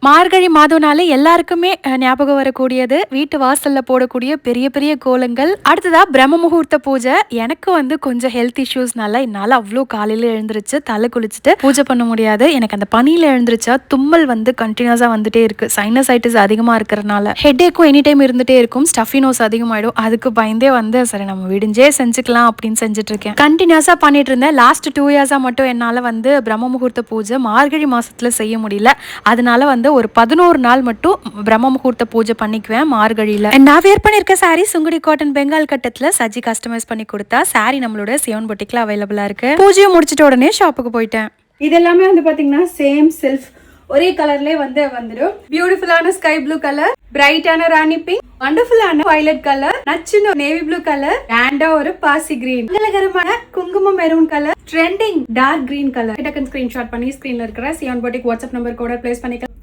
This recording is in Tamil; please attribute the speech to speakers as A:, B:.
A: மார்கழி மாதம்னாலே எல்லாருக்குமே ஞாபகம் வரக்கூடியது வீட்டு வாசல்ல போடக்கூடிய பெரிய பெரிய கோலங்கள். அடுத்ததா பிரம்ம முகூர்த்த பூஜை. எனக்கு வந்து கொஞ்சம் ஹெல்த் இஷ்யூஸ்னால என்னால் அவ்வளோ காலையில் எழுந்திருச்சு தலை குளிச்சுட்டு பூஜை பண்ண முடியாது. எனக்கு அந்த பனியில் எழுந்திருச்சா தும்மல் வந்து கண்டினியூஸாக வந்துட்டே இருக்கு. சைனசைட்டிஸ் அதிகமாக இருக்கிறனால ஹெட்டேக்கும் எனி டைம் இருந்துட்டே இருக்கும். ஸ்டஃபி நோஸ் அதிகமாயிடும். அதுக்கு பயந்தே வந்து சரி நம்ம விடிஞ்சே செஞ்சுக்கலாம் அப்படின்னு செஞ்சுட்டு இருக்கேன். கண்டினியூஸாக பண்ணிட்டு இருந்தேன். லாஸ்ட் 2 இயர்ஸாக மட்டும் என்னால் வந்து பிரம்ம முகூர்த்த பூஜை மார்கழி மாசத்துல செய்ய முடியல. அதனால வந்து ஒரு 11 நாள் மட்டும் பிரம்ம முகூர்த்த பூஜை பண்ணிக்குவேன் மார்கழியில. நான் வேர் பண்ணிருக்க சாரி சுங்குடி காட்டன் பெங்கால் கட்டத்துல சஜி கஸ்டமைஸ் பண்ணி கொடுத்தா. சாரி நம்மளோட சியோன் பொட்டிக்ல அவைலபிளா இருக்கு. பூஜையை முடிச்சிட்ட உடனே ஷாப்புக்கு போயிட்டேன். இதெல்லாமே வந்து பாத்தீங்கன்னா சேம் செல்ஃப் ஒரே கலர்லயே வந்து வந்துடும். பியூட்டிஃபுல்லான ஸ்கை ப்ளூ கலர், பிரைட்டான ராணி பிங்க், வண்டர்ஃபுல்லான வயலட் கலர், நச்சுன்னு நேவி ப்ளூ கலர், ரேண்டா ஒரு பாசி கிரீன், மங்களகரமான குங்குமம் maroon colour, trending dark green colour. டக்குன்னு ஸ்கிரீன்ஷாட் பண்ணி ஸ்கிரீன்ல இருக்கிற சியோன் பொட்டிக் வாட்ஸ்அப் நம்பர் கூட பிளேஸ் பண்ணிக்கலாம்.